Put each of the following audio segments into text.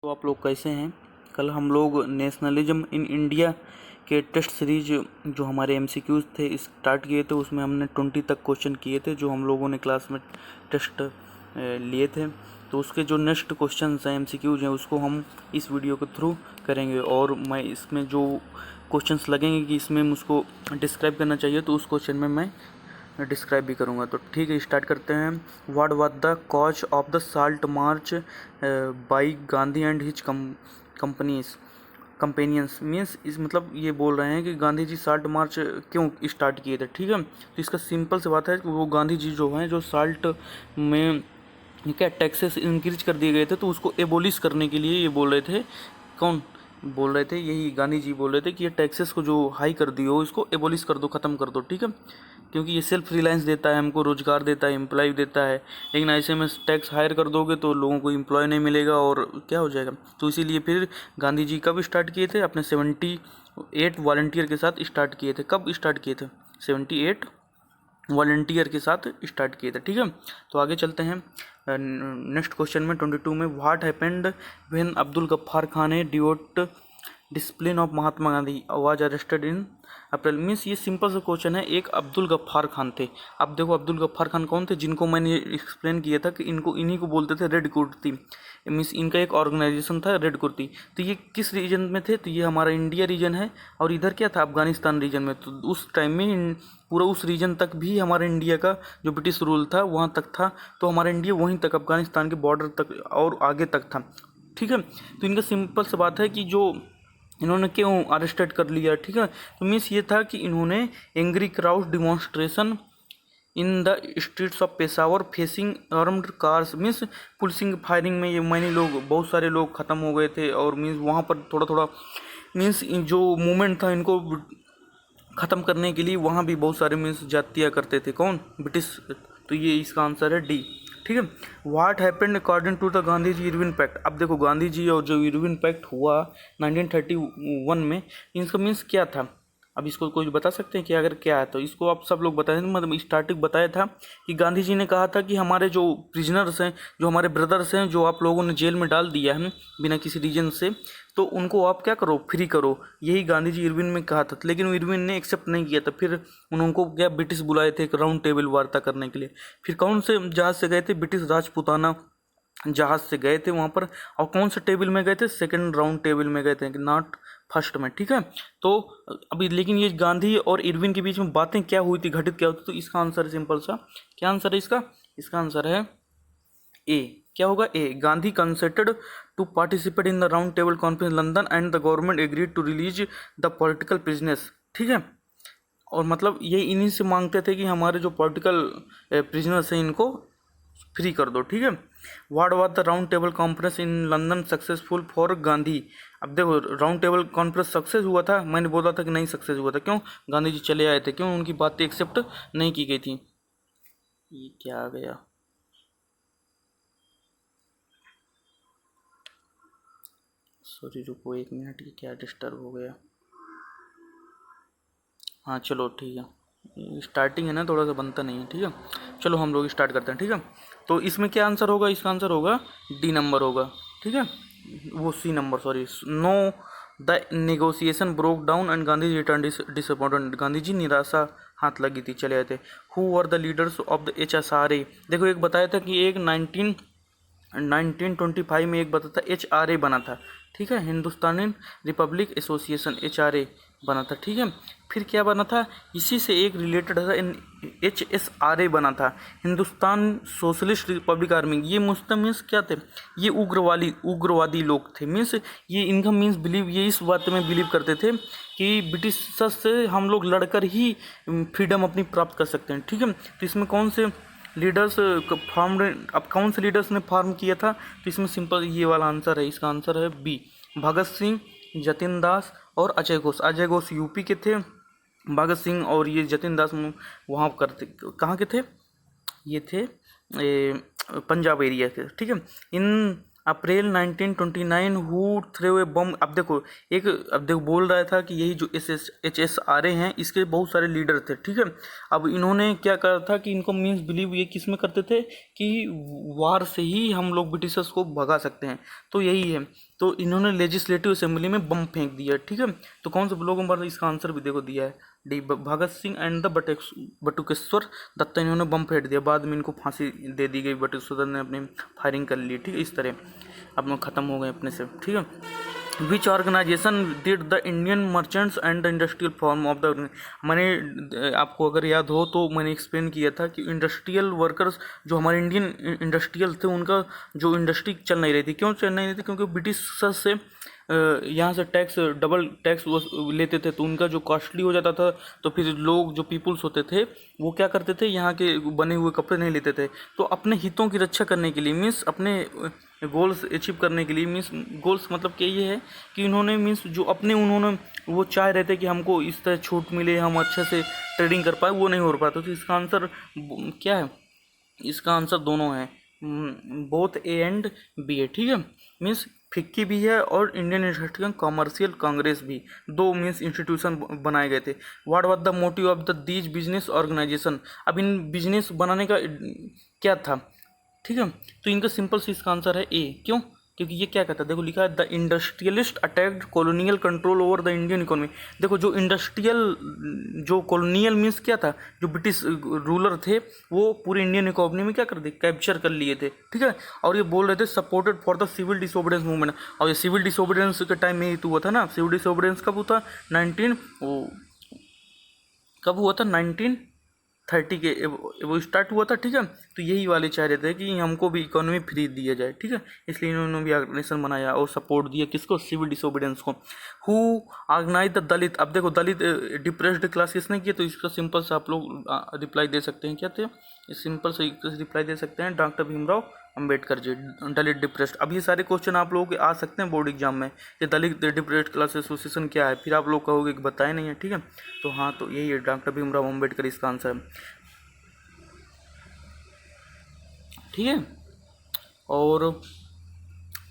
तो आप लोग कैसे हैं। कल हम लोग नेशनलिज्म इन इंडिया के टेस्ट सीरीज जो हमारे एमसीक्यूज थे स्टार्ट किए थे, उसमें हमने 20 तक क्वेश्चन किए थे जो हम लोगों ने क्लास में टेस्ट लिए थे। तो उसके जो नेक्स्ट क्वेश्चन हैं एमसीक्यूज हैं उसको हम इस वीडियो के थ्रू करेंगे, और मैं इसमें जो क्वेश्चंस लगेंगे कि इसमें मुझको डिस्क्राइब करना चाहिए तो उस क्वेश्चन में मैं डिस्क्राइब भी करूँगा। तो ठीक है, स्टार्ट करते हैं। What was the cause of the salt march by Gandhi and his companions. Means इस मतलब ये बोल रहे हैं कि गांधी जी साल्ट मार्च क्यों स्टार्ट किए थे। ठीक है, तो इसका सिंपल सी बात है कि वो गांधी जी जो हैं जो साल्ट में क्या टैक्सेस इंक्रीज कर दिए गए थे तो उसको एबोलिश करने के लिए ये बोल रहे थे। कौन बोल रहे थे? यही गांधी जी बोल रहे थे कि ये टैक्सेस को जो हाई कर दियो इसको एबोलिश कर दो, ख़त्म कर दो। ठीक है, क्योंकि ये सेल्फ रिलायंस देता है, हमको रोजगार देता है, एम्प्लॉय देता है। लेकिन ऐसे में टैक्स हायर कर दोगे तो लोगों को एम्प्लॉय नहीं मिलेगा और क्या हो जाएगा। तो इसीलिए फिर गांधी जी कब स्टार्ट किए थे? अपने 78 वॉलंटियर के साथ स्टार्ट किए थे। कब स्टार्ट किए थे? 78 वॉलंटियर के साथ स्टार्ट किए थे। ठीक है, तो आगे चलते हैं। नेक्स्ट क्वेश्चन में 22 में what happened when Abdul Gaffar Khan a devout disciple of Mahatma Gandhi was arrested in April. Means ये सिंपल सा क्वेश्चन है। एक अब्दुल गफ्फार खान थे। अब देखो अब्दुल गफ्फार खान कौन थे? जिनको मैंने एक्सप्लेन किया था कि इन्हीं को बोलते थे रेड कुर्ती। मीन्स इनका एक ऑर्गेनाइजेशन था रेड कुर्ती। तो ये किस रीजन में थे? तो ये हमारा इंडिया रीजन है, और इधर क्या था? अफगानिस्तान रीजन में। तो उस टाइम में पूरा उस रीजन तक भी हमारे इंडिया का जो ब्रिटिश रूल था वहाँ तक था। तो हमारा इंडिया वहीं तक अफगानिस्तान के बॉर्डर तक और आगे तक था। ठीक है, तो इनका सिंपल सी बात है कि जो इन्होंने क्यों अरेस्टेड कर लिया। ठीक है, तो मीन्स ये था कि इन्होंने angry crowd demonstration in the streets of Peshawar facing armed cars. Means policing firing में ये मैंने लोग बहुत सारे लोग ख़त्म हो गए थे, और मीन्स वहाँ पर थोड़ा थोड़ा मीन्स जो मूवमेंट था इनको ख़त्म करने के लिए वहाँ भी बहुत सारे मीन्स जातियाँ करते थे। कौन? ब्रिटिश। तो ये इसका आंसर है डी। ठीक है, what happened according to the Gandhi ji Irwin pact. अब देखो गांधी जी और जो इरविन पैक्ट हुआ 1931 में, इनका मीन्स क्या था? अब इसको कोई बता सकते हैं कि अगर क्या है तो इसको आप सब लोग बताएं। मतलब स्टार्टिंग बताया था कि गांधी जी ने कहा था कि हमारे जो प्रिजनर्स हैं, जो हमारे ब्रदर्स हैं, जो आप लोगों ने जेल में डाल दिया है बिना किसी रीजन से, तो उनको आप क्या करो? फ्री करो। यही गांधी जी इरविन में कहा था। लेकिन इरविन ने एक्सेप्ट नहीं किया था। फिर उनको क्या ब्रिटिश बुलाए थे एक राउंड टेबल वार्ता करने के लिए। फिर कौन से जहाज से गए थे? ब्रिटिश राजपुताना जहाज से गए थे वहाँ पर। और कौन से टेबल में गए थे? सेकंड राउंड टेबल में गए थे, नॉट फर्स्ट में। ठीक है, तो अभी लेकिन ये गांधी और इरविन के बीच में बातें क्या हुई थी, घटित क्या हुई थी? तो इसका आंसर है सिंपल सा। क्या आंसर है इसका? इसका आंसर है ए। क्या होगा? A. Gandhi consented to participate in the round table conference London and the government agreed to release the political prisoners. ठीक है, और मतलब ये इन्हीं से मांगते थे कि हमारे जो पॉलिटिकल प्रिजनर्स हैं इनको फ्री कर दो। ठीक है, what was the round table conference in London successful for Gandhi. अब देखो राउंड टेबल कॉन्फ्रेंस सक्सेस हुआ था? मैंने बोला था कि नहीं सक्सेस हुआ था। क्यों? गांधी जी चले आए थे। क्यों? उनकी बातें एक्सेप्ट नहीं की गई थी। ये क्या आ गया? सॉरी रुको 1 मिनट, ये क्या डिस्टर्ब हो गया। हाँ चलो ठीक है, स्टार्टिंग है ना, थोड़ा सा बनता नहीं है। ठीक है, चलो हम लोग स्टार्ट करते हैं। ठीक है, तो इसमें क्या आंसर होगा? इसका आंसर होगा डी नंबर होगा। ठीक है, वो C number, sorry. No the negotiation broke down and Gandhi ji return disappointed. Gandhi ji निराशा हाथ लगी थी, चले आए थे। Who were the leaders of the HSRA। देखो एक बताया था कि एक 1925 में एक बता था HRA बना था। ठीक है, हिंदुस्तानी रिपब्लिक एसोसिएशन HRA बना था। ठीक है, फिर क्या बना था? इसी से एक रिलेटेड था HSRA बना था, हिंदुस्तान सोशलिस्ट रिपब्लिक आर्मी। ये मुस्लिम मीन्स क्या थे? ये उग्रवादी लोग थे। मीन्स ये इनका मीन्स बिलीव, ये इस बात में बिलीव करते थे कि ब्रिटिश से हम लोग लड़कर ही फ्रीडम अपनी प्राप्त कर सकते हैं। ठीक है, तो इसमें कौन से लीडर्स फॉर्म, अब कौन से लीडर्स ने फॉर्म किया था? तो इसमें सिंपल ये वाला आंसर है। इसका आंसर है बी, भगत सिंह, जतिन दास और अजय घोष। अजय घोष यूपी के थे, भगत सिंह और ये जतिन दास वहाँ करते, कहाँ के थे? ये थे पंजाब एरिया के। ठीक है, इन अप्रैल 1929 हु थ्रो ए बम। अब देखो बोल रहा था कि यही जो HSRA हैं इसके बहुत सारे लीडर थे। ठीक है, अब इन्होंने क्या करा था कि इनको मीन्स बिलीव ये किस में करते थे कि वार से ही हम लोग ब्रिटिशर्स को भगा सकते हैं। तो यही है तो इन्होंने लेजिस्लेटिव असेंबली में बम फेंक दिया, ठीक है। तो कौन से लोगों पर इसका आंसर भी देखो दिया है, D Bhagat Singh and the Batukeshwar Dutta, इन्होंने बम फेंक दिया, बाद में इनको फांसी दे दी गई, बटुकेश्वर दत्ता ने अपनी फायरिंग कर ली, ठीक है। इस तरह अब लोग खत्म हो गए अपने से, ठीक है। Which organisation did the Indian merchants and the industrial form of the, मैंने आपको अगर याद हो तो मैंने एक्सप्लेन किया था कि इंडस्ट्रियल वर्कर्स जो हमारे इंडियन इंडस्ट्रियल थे, उनका जो इंडस्ट्री चल नहीं रही थी, क्यों चल नहीं रही थी, क्योंकि ब्रिटिश से यहाँ से टैक्स डबल टैक्स लेते थे, तो उनका जो कॉस्टली हो जाता था, तो फिर लोग जो पीपुल्स होते थे वो क्या करते थे, यहाँ के बने हुए कपड़े नहीं लेते थे। तो अपने हितों की रक्षा करने के लिए, मीन्स अपने गोल्स अचीव करने के लिए, मीन्स गोल्स मतलब क्या ये है कि इन्होंने मीन्स जो अपने उन्होंने वो चाह रहे थे कि हमको इस तरह छूट मिले, हम अच्छे से ट्रेडिंग कर पाए, वो नहीं हो पाता। तो इसका आंसर क्या है, इसका आंसर दोनों है, बोथ ए एंड बी है, ठीक है। मीन्स फिक्की भी है और इंडियन इंडस्ट्रियल कॉमर्शियल कांग्रेस भी, दो मीन्स इंस्टीट्यूशन बनाए गए थे। What was the motive of the these business organisation, अब इन बिजनेस बनाने का क्या था, ठीक है। तो इनका सिंपल सी इसका आंसर है ए, क्यों, क्योंकि ये क्या कहता है, देखो लिखा है the industrialist attacked colonial control over the Indian economy. देखो जो इंडस्ट्रियल, जो कॉलोनियल मीन्स क्या था, जो ब्रिटिश रूलर थे वो पूरी इंडियन इकोनॉमी में क्या कर दिए, कैप्चर कर लिए थे, ठीक है। और ये बोल रहे थे supported for the civil disobedience movement, और ये सिविल डिसोबीडियंस के टाइम में ही तो हुआ था ना, सिविल डिसोबीडियंस कब हुआ था, 1930 के वो स्टार्ट हुआ था, ठीक है। तो यही वाले चाह रहे थे कि हमको भी इकोनॉमी फ्री दिया जाए, ठीक है, इसलिए इन्होंने भी ऑर्गेनाइजेशन बनाया और सपोर्ट दिया किसको, सिविल डिसोबीडियंस को। हु ऑर्गेनाइज द दलित, अब देखो दलित डिप्रेस्ड क्लास किसने किया, तो इसका सिंपल से आप लोग रिप्लाई दे सकते हैं, क्या थे, सिंपल से रिप्लाई दे सकते हैं, डॉक्टर भीमराव अंबेडकर जी, दलित डिप्रेस्ड। अब ये सारे क्वेश्चन आप लोगों के आ सकते हैं बोर्ड एग्जाम में, कि दलित डिप्रेस्ड क्लास एसोसिएशन क्या है, फिर आप लोग कहोगे कि बताए नहीं है, ठीक है। तो हाँ, तो यही है, डॉक्टर भीमराव अंबेडकर इसका आंसर है, ठीक है। और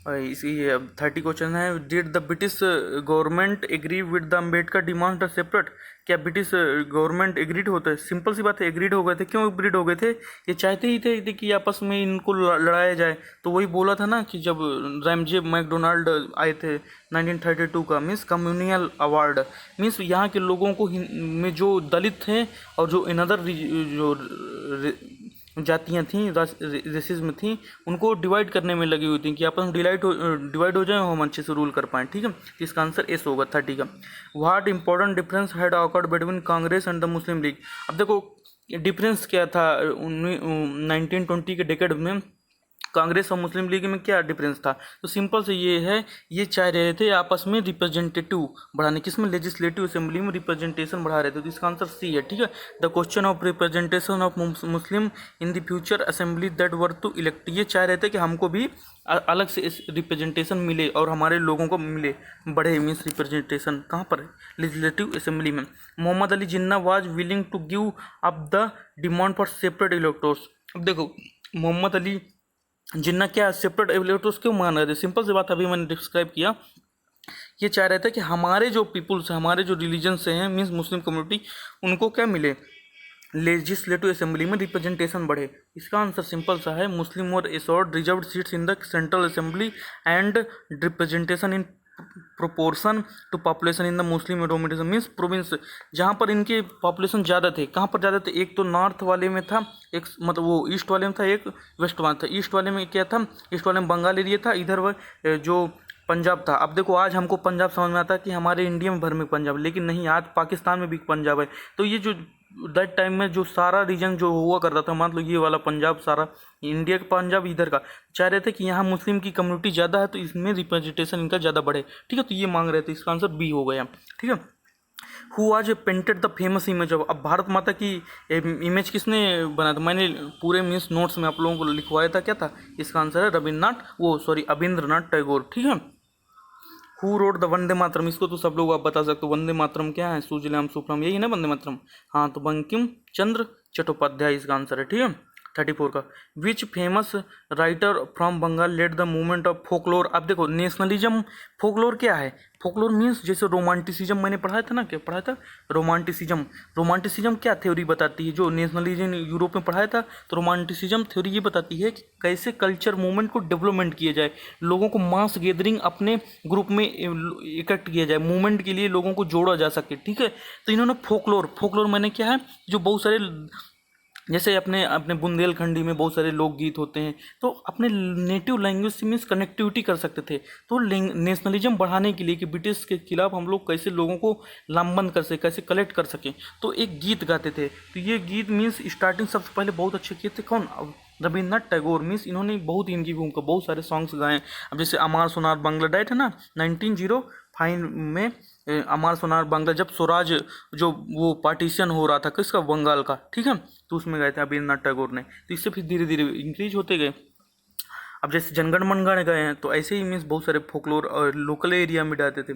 इसी 30 क्वेश्चन है, did the British government agree with the Ambedkar demand the separate, क्या ब्रिटिश गवर्नमेंट एग्रीड होता है, सिंपल सी बात है, एग्रीड हो गए थे, क्यों एग्रीड हो गए थे, ये चाहते ही थे कि आपस में इनको लड़ाया जाए। तो वही बोला था ना कि जब रैमजे मैकडोनाल्ड आए थे 1932 का, मीन्स कम्युनियल अवार्ड, मीन्स यहाँ के लोगों को में जो दलित थे और जो अनदर जो जातियाँ थीं, रेसिज्म थी, उनको डिवाइड करने में लगी हुई थी कि आपस में डिवाइड हो जाए, हम अच्छे से रूल कर पाएँ, ठीक है। इसका आंसर एस होगा 30 का। What important difference had awkward between Congress and the Muslim league, अब देखो डिफरेंस क्या था 1920 के डेकेड में कांग्रेस और मुस्लिम लीग में क्या डिफरेंस था, तो सिंपल से ये है, ये चाह रहे थे आपस में रिप्रेजेंटेटिव बढ़ाने, किसमें, लेजिस्लेटिव असेंबली में रिप्रेजेंटेशन बढ़ा रहे थे, तो इसका आंसर सी है, ठीक है। The question of representation of Muslim in the future assembly that were to elect, ये चाह रहे थे कि हमको भी अलग से रिप्रेजेंटेशन मिले और हमारे लोगों को मिले, बढ़े, मीन्स रिप्रेजेंटेशन कहाँ पर, लेजिस्लेटिव असेंबली में। Mohammad Ali Jinnah was willing to give up the demand for separate electors, अब देखो मोहम्मद अली जिन्ना क्या सेपरेट इलेक्टोर्स क्यों मान रहे थे, सिंपल सी बात अभी मैंने डिस्क्राइब किया, ये चाह रहे थे कि हमारे जो पीपुल्स हैं, हमारे जो रिलीजन से हैं, मीन्स मुस्लिम कम्युनिटी, उनको क्या मिले, लेजिस्लेटिव असेंबली में रिप्रेजेंटेशन बढ़े। इसका आंसर सिंपल सा है, मुस्लिम और assured reserve seats in the central assembly and representation in proportion to population in the Muslim domination, means province, जहाँ पर इनके पॉपुलेशन ज़्यादा थे, कहाँ पर ज़्यादा थे, एक तो नॉर्थ वाले में था, एक मतलब वो ईस्ट वाले में था, एक वेस्ट वाले था। ईस्ट वाले में क्या था, ईस्ट वाले में बंगाल एरिया था, इधर वह जो पंजाब था। अब देखो आज हमको पंजाब समझ में आता है कि हमारे इंडिया में भर में पंजाब, लेकिन नहीं, आज पाकिस्तान में भी पंजाब है। तो ये जो दैट टाइम में जो सारा रीजन जो हुआ करता था, मतलब ये वाला पंजाब, सारा इंडिया का पंजाब इधर का, चाह रहे थे कि यहाँ मुस्लिम की कम्युनिटी ज़्यादा है तो इसमें रिप्रेजेंटेशन इनका ज़्यादा बढ़े, ठीक है। तो ये मांग रहे थे, इसका आंसर बी हो गया, ठीक है। हु आज painted the famous image of, अब भारत माता की इमेज किसने बनाया था, मैंने पूरे मीन्स नोट्स में आप लोगों को लिखवाया था, क्या था, इसका आंसर है रविंद्रनाथ टैगोर, ठीक है। Who wrote the Vande Mataram, इसको तो सब लोग आप बता सकते हो, वंदे मातरम क्या है, सुजलाम सुफलाम, यही ना वंदे मातरम, हाँ, तो बंकिम चंद्र चट्टोपाध्याय इसका आंसर है, ठीक है। 34 का। Which famous writer from Bengal led the movement of folklore. अब देखो नेशनलिज्म, फोकलोर क्या है? फोकलोर मीन्स जैसे रोमांटिसिज्म मैंने पढ़ाया था ना, क्या पढ़ाया था? रोमांटिसिज्म। रोमांटिसिज्म क्या थ्योरी बताती है? जो नेशनलिज्म यूरोप में पढ़ाया था, तो रोमांटिसिज्म थ्योरी ये बताती है कि कैसे कल्चर मूवमेंट को डेवलपमेंट किया जाए, लोगों को मास गैदरिंग अपने ग्रुप में इकट्ठ किया जाए, मूवमेंट के लिए लोगों को जोड़ा जा सके, ठीक है। तो इन्होंने फोकलोर, फोकलोर मैंने क्या है, जो बहुत सारे जैसे अपने अपने बुंदेलखंडी में बहुत सारे लोकगीत होते हैं, तो अपने नेटिव लैंग्वेज से मीन्स कनेक्टिविटी कर सकते थे। तो नेशनलिज्म बढ़ाने के लिए कि ब्रिटिश के खिलाफ हम लोग कैसे लोगों को लामबंद कर सके, कैसे कलेक्ट कर सकें, तो एक गीत गाते थे। तो ये गीत मीन्स स्टार्टिंग सबसे पहले बहुत अच्छे किए थे कौन? रविन्द्रनाथ टैगोर। मीन्स इन्होंने बहुत इनकी भूमिका, बहुत सारे सॉन्ग्स गाए। अब जैसे अमार सोनार बांग्ला डाइट है ना 1905 में, अमार सोनार बांग्ला, जब स्वराज जो वो पार्टीशन हो रहा था किसका, बंगाल का, ठीक है, तो उसमें गए थे रविन्द्रनाथ टैगोर ने। तो इससे फिर धीरे धीरे इंक्रीज होते गए। अब जैसे जनगण मनगण गए हैं, तो ऐसे ही मीन्स बहुत सारे फोकलोर और लोकल एरिया में डालते थे।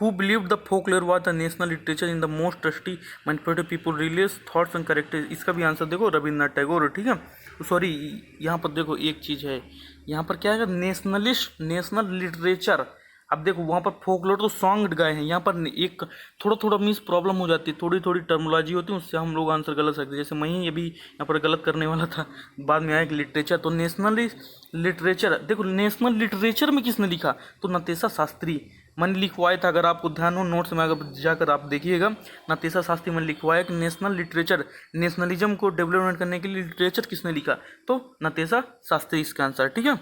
Who believe the folklore was the national literature in the most trustee manipulative people release thoughts and character. इसका भी आंसर देखो रविन्द्रनाथ टैगोर, ठीक है। सॉरी, यहाँ पर देखो एक चीज़ है, यहाँ पर क्या है, नेशनलिस्ट, नेशनल लिटरेचर। अब देखो वहाँ पर फोकलोर तो सॉन्ग गाए हैं, यहाँ पर एक थोड़ा थोड़ा मीन्स प्रॉब्लम हो जाती है, थोड़ी थोड़ी टर्मोलॉजी होती है, उससे हम लोग आंसर गलत सकते हैं। जैसे मैं ही अभी यहाँ पर गलत करने वाला था, बाद में आया कि लिटरेचर, तो नेशनल लिटरेचर। देखो नेशनल लिटरेचर में किसने लिखा, तो नतेशा शास्त्री। मैंने लिखवाया था, अगर आपको ध्यान हो नोट्स में अगर जाकर आप देखिएगा, नतेशा शास्त्री मैंने लिखवाया कि नेशनल लिटरेचर, नेशनलिज्म को डेवलपमेंट करने के लिए लिटरेचर किसने लिखा, तो नतेशा शास्त्री इसका आंसर, ठीक है।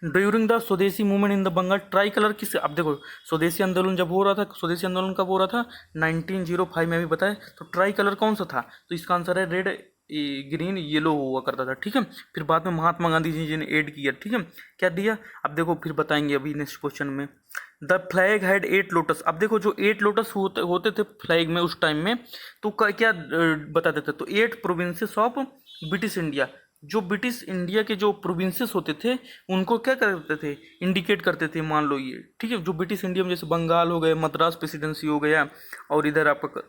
During the swadeshi movement in the Bengal tricolour किस, अब देखो स्वदेशी आंदोलन जब हो रहा था, स्वदेशी आंदोलन कब हो रहा था, 1905 में अभी बताया, तो ट्राई कलर कौन सा था, तो इसका आंसर है रेड, ग्रीन, येलो हुआ करता था, ठीक है। फिर बाद में महात्मा गांधी जी ने ऐड किया, ठीक है, क्या दिया, अब देखो फिर बताएंगे अभी नेक्स्ट क्वेश्चन में। The flag had 8 lotus. अब देखो जो 8 लोटस होते थे फ्लैग में उस टाइम में, तो क्या बताते थे, तो 8 प्रोविंसेस ऑफ ब्रिटिश इंडिया। जो ब्रिटिश इंडिया के जो प्रोविंसेस होते थे उनको क्या करते थे, इंडिकेट करते थे, मान लो ये, ठीक है। जो ब्रिटिश इंडिया में जैसे बंगाल हो गए, मद्रास प्रेसिडेंसी हो गया, और इधर आपका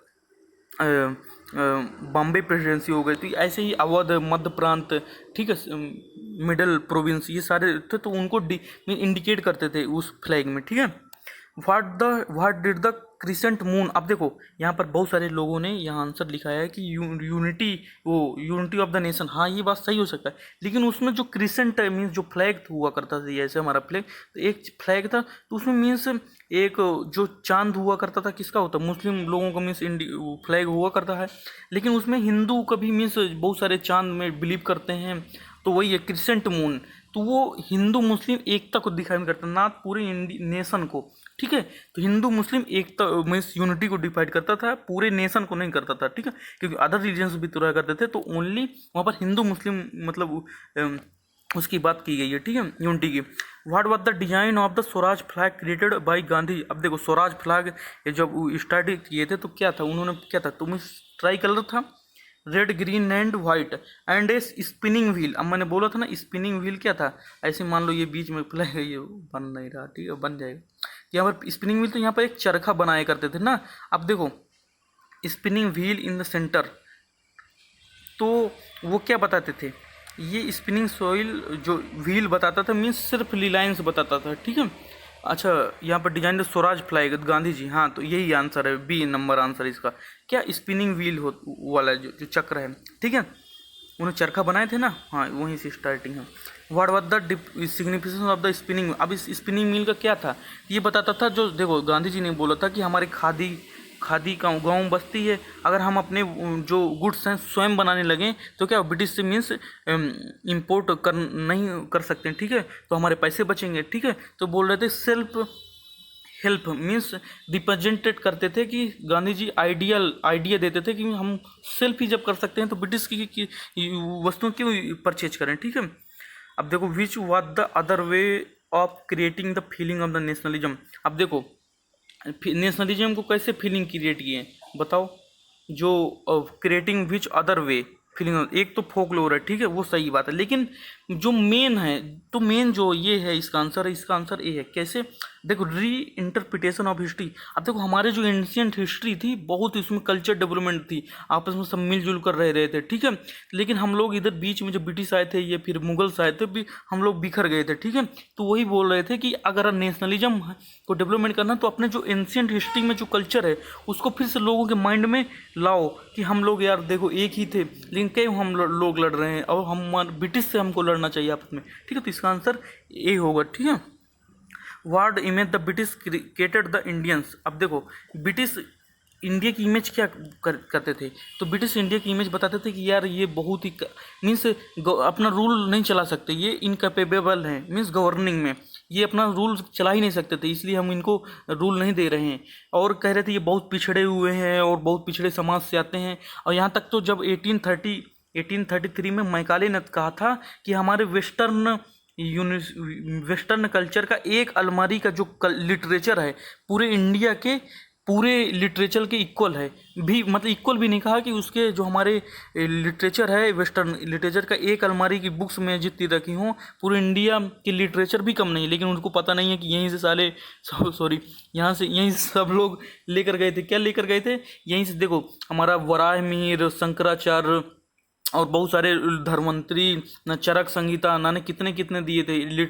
बॉम्बे प्रेसिडेंसी हो गई, तो ऐसे ही अवध, मध्य प्रांत, ठीक है, मिडल प्रोविंस, ये सारे थे, तो उनको इंडिकेट करते थे उस फ्लैग में, ठीक है। What did the crescent moon. अब देखो यहाँ पर बहुत सारे लोगों ने यहाँ आंसर लिखाया है कि यूनिटी, वो यूनिटी ऑफ द नेशन, हाँ ये बात सही हो सकता है, लेकिन उसमें जो क्रिसेंट मीन्स जो फ्लैग हुआ करता था, जैसे हमारा फ्लैग, तो एक फ्लैग था, तो उसमें मीन्स एक जो चांद हुआ करता था, किसका होता, मुस्लिम लोगों का मीन्स फ्लैग हुआ करता है, लेकिन उसमें हिंदू का भी मीन्स बहुत सारे चांद में बिलीव करते हैं, तो वही है क्रिसेंट मून। तो वो हिंदू मुस्लिम एकता को दिखाई करता, ना पूरे नेशन को, ठीक है। तो हिंदू मुस्लिम एकता मीन्स यूनिटी को डिफाइड करता था, पूरे नेशन को नहीं करता था, ठीक है, क्योंकि अदर रिलीजन्स भी तो रहा करते थे, तो ओनली वहाँ पर हिंदू मुस्लिम मतलब उसकी बात की गई है, ठीक है, यूनिटी की। What was the design of the Swaraj flag created by Gandhi. अब देखो स्वराज फ्लैग जब स्टार्ट किए थे, तो क्या था, उन्होंने क्या था, तो मीन्स ट्राई कलर था, red, green and white, and A spinning wheel. अब मैंने बोला था ना स्पिनिंग व्हील क्या था, ऐसे मान लो ये बीच में फ्लैग है, ये बन नहीं रहा, ठीक है, बन जाएगा। यहाँ पर स्पिनिंग व्हील, तो यहाँ पर एक चरखा बनाया करते थे ना। अब देखो spinning wheel in the centre, तो वो क्या बताते थे, ये स्पिनिंग सोइल जो व्हील बताता था, मीन्स सिर्फ लाइन्स बताता था, ठीक है। अच्छा, यहाँ पर डिजाइन स्वराज फ्लैग गांधी जी, हाँ, तो यही आंसर है, बी नंबर आंसर इसका, क्या स्पिनिंग व्हील हो वाला जो चक्र है, ठीक है, उन्हें चरखा बनाए थे ना, हाँ, वहीं से स्टार्टिंग है। What was the signification of the spinning. अब इस स्पिनिंग मिल का क्या था, ये बताता था, जो देखो गांधी जी ने बोला था कि हमारे खादी का गाँव बस्ती है, अगर हम अपने जो गुड्स हैं स्वयं बनाने लगें, तो क्या ब्रिटिश से मीन्स इम्पोर्ट कर नहीं कर सकते, ठीक है, तो हमारे पैसे बचेंगे, ठीक है। तो बोल रहे थे सेल्फ हेल्प, मीन्स रिप्रेजेंटेड करते थे कि गांधी जी आइडिया देते थे कि हम सेल्फ ही जब कर सकते हैं, तो ब्रिटिश की वस्तुओं क्यों परचेज करें, ठीक है। अब देखो which was the other way of creating the feeling of the nationalism. अब देखो नेशनलिज्म को कैसे फीलिंग क्रिएट किए, बताओ, जो creating which other way feeling, एक तो फोकलोर है, ठीक है, वो सही बात है, लेकिन जो मेन है, तो मेन जो ये है इसका आंसर है, इसका आंसर ए है। कैसे? देखो, री इंटरप्रिटेशन ऑफ हिस्ट्री। अब देखो हमारे जो एंशियंट हिस्ट्री थी, बहुत इसमें कल्चर डेवलपमेंट थी, आपस में सब मिलजुल कर रह रहे थे, ठीक है, लेकिन हम लोग इधर बीच में जब ब्रिटिश आए थे, ये फिर मुगल्स आए थे, भी हम लोग बिखर गए थे, ठीक है। तो वही बोल रहे थे कि अगर नेशनलिज्म को डेवलपमेंट करना, तो अपने जो एंशियंट हिस्ट्री में जो कल्चर है उसको फिर से लोगों के माइंड में लाओ कि हम लोग यार देखो एक ही थे, लेकिन क्यों हम लोग लड़ रहे हैं, और हम ब्रिटिश से हमको लड़ना चाहिए आपस में, ठीक है। तो इसका आंसर ए होगा, ठीक है। Ward image the British created the Indians. अब देखो, ब्रिटिश इंडिया की इमेज क्या करते थे, तो ब्रिटिश इंडिया की इमेज बताते थे कि यार ये बहुत ही मीन्स अपना रूल नहीं चला सकते, ये इनकैपेबल हैं, मीन्स गवर्निंग में ये अपना रूल चला ही नहीं सकते थे, इसलिए हम इनको रूल नहीं दे रहे हैं। और कह रहे थे ये बहुत पिछड़े हुए हैं और बहुत पिछड़े समाज से आते हैं। और यहाँ तक तो जब 1833 में मैकाले ने कहा था कि हमारे वेस्टर्न कल्चर का एक अलमारी का जो लिटरेचर है पूरे इंडिया के पूरे लिटरेचर के इक्वल है, भी मतलब इक्वल भी नहीं कहा, कि उसके जो हमारे लिटरेचर है वेस्टर्न लिटरेचर का एक अलमारी की बुक्स में जितनी रखी हों, पूरे इंडिया की लिटरेचर भी कम नहीं है। लेकिन उनको पता नहीं है कि यहीं से साले सॉरी यहाँ से यहीं से सब लोग लेकर गए थे। क्या लेकर गए थे? यहीं से देखो हमारा वराहमिहिर, शंकराचार्य और बहुत सारे धर्मंत्री, चरक संहिता, नाने कितने कितने दिए थे।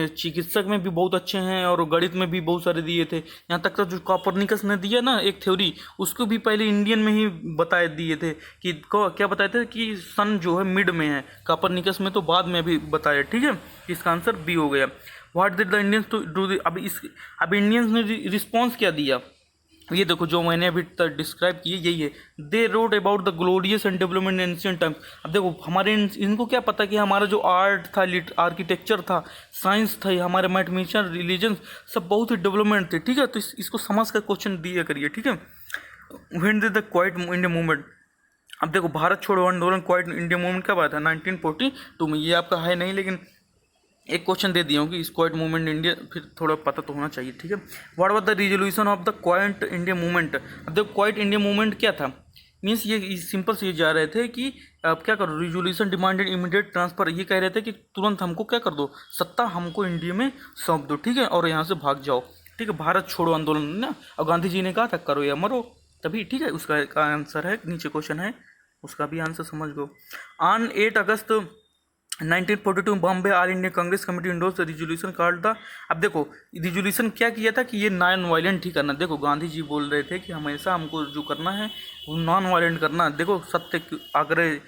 चिकित्सक में भी बहुत अच्छे हैं और गणित में भी बहुत सारे दिए थे। यहाँ तक तो जो कॉपरनिकस ने दिया ना एक थ्योरी, उसको भी पहले इंडियन में ही बताए दिए थे कि क्या बताए थे कि सन जो है मिड में है, कॉपरनिकस में तो बाद में भी बताया, ठीक है। इसका आंसर बी हो गया। What did the Indians to do. अब इंडियंस ने रिस्पॉन्स क्या दिया, ये देखो जो मैंने अभी तक डिस्क्राइब किए यही है। They wrote about the glorious and development in ancient times. अब देखो हमारे इनको क्या पता कि हमारा जो आर्ट था, आर्किटेक्चर था, साइंस था, हमारे मैथमेटिशियन, रिलीजन, सब बहुत ही डेवलपमेंट थे, ठीक है। तो इसको समझ कर क्वेश्चन दिया करिए, ठीक है। When did the quit India movement. अब देखो भारत छोड़ो आंदोलन, क्वाइट इंडिया मूवमेंट कब आया था? 1942 में। ये आपका है नहीं, लेकिन एक क्वेश्चन दे दिया हूँ कि क्वाइट मूवमेंट इंडिया, फिर थोड़ा पता तो होना चाहिए, ठीक है। What was the resolution of the quit India movement. अब देखो क्वाइट इंडिया मूवमेंट क्या था, मीन्स ये सिंपल से ये जा रहे थे कि अब क्या करो, रिजोल्यूशन डिमांडेड इमीडिएट ट्रांसफर। ये कह रहे थे कि तुरंत हमको क्या कर दो, सत्ता हमको इंडिया में सौंप दो, ठीक है, और यहाँ से भाग जाओ, ठीक है। भारत छोड़ो आंदोलन ना, और गांधी जी ने कहा था करो या मरो, तभी, ठीक है। उसका आंसर है, नीचे क्वेश्चन है, उसका भी आंसर समझ लो। On 8 August 1942 Bombay all India Congress committee endorse resolution called the. अब देखो रिजोल्यूशन क्या किया था कि ये नॉन वायलेंट ही करना। देखो गांधी जी बोल रहे थे कि हमेशा हमको जो करना है वो नॉन वायलेंट करना। देखो सत्य आग्रह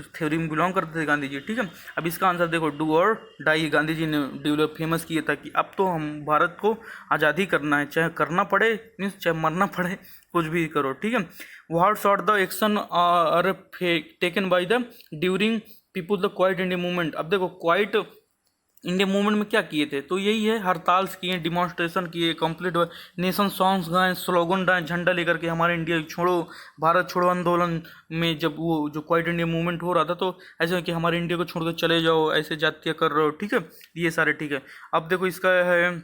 थ्योरी में बिलोंग करते थे गांधी जी, ठीक है। अब इसका आंसर देखो, डू और डाई। गांधी जी ने डेवलप फेमस किया था कि अब तो हम भारत को आज़ादी करना है, चाहे करना पड़े, मीन्स चाहे मरना पड़े, कुछ भी करो, ठीक है। What sort the action are taken by the during people the quit India movement. अब देखो क्वाइट इंडिया मूवमेंट में क्या किए थे, तो यही है, हड़ताल किए, डिमॉन्स्ट्रेशन किए, कंप्लीट नेशन सॉन्ग्स गाए, स्लोगन गाए, झंडा लेकर के हमारे इंडिया छोड़ो, भारत छोड़ो आंदोलन में जब वो जो क्वाइट इंडिया मूवमेंट हो रहा था, तो ऐसे कि हमारे इंडिया को छोड़कर चले जाओ, ऐसे जातियाँ कर रहे हो, ठीक है, ये सारे, ठीक है। अब देखो इसका है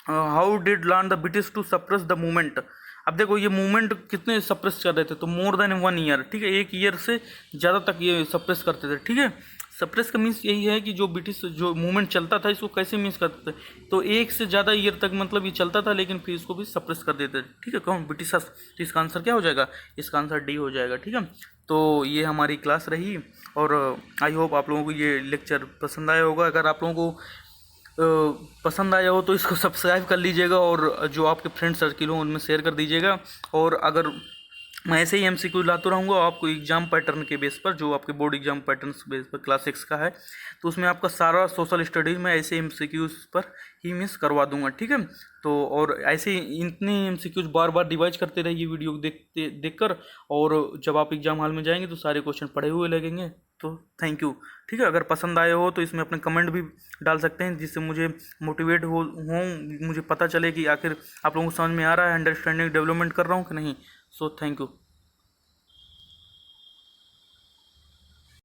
how did learn the British to suppress the movement. अब देखो ये मूवमेंट कितने सप्रेस कर रहे थे, तो मोर देन 1 ईयर, ठीक है, 1 ईयर से ज़्यादा तक ये सप्रेस करते थे, ठीक है। सप्रेस का मीन्स यही है कि जो ब्रिटिश जो मूवमेंट चलता था इसको कैसे मीन्स करते थे, तो 1 से ज़्यादा ईयर तक मतलब ये चलता था, लेकिन फिर इसको भी सप्रेस कर देते थे, ठीक है, कौन? ब्रिटिशर्स। तो इसका आंसर क्या हो जाएगा? इसका आंसर डी हो जाएगा, ठीक है। तो ये हमारी क्लास रही, और आई होप आप लोगों को ये लेक्चर पसंद आया होगा। अगर आप लोगों को पसंद आया हो तो इसको सब्सक्राइब कर लीजिएगा, और जो आपके फ्रेंड सर्किल हो उनमें शेयर कर दीजिएगा। और अगर मैं ऐसे ही MCQ लाता रहूँगा आपको एग्जाम पैटर्न के बेस पर, जो आपके बोर्ड एग्जाम पैटर्न बेस पर क्लास 6 का है, तो उसमें आपका सारा सोशल स्टडीज़ में ऐसे MCQs पर ही मिस करवा दूंगा, ठीक है। तो और ऐसे इतने MCQs बार बार रिवाइज करते रहिए वीडियो देखकर, और जब आप एग्जाम हॉल में जाएंगे तो सारे क्वेश्चन पढ़े हुए लगेंगे। तो थैंक यू, ठीक है। अगर पसंद आए हो तो इसमें अपने कमेंट भी डाल सकते हैं, जिससे मुझे मोटिवेट हो मुझे पता चले कि आखिर आप लोगों को समझ में आ रहा है, अंडरस्टैंडिंग डेवलपमेंट कर रहा हूँ कि नहीं। So thank you.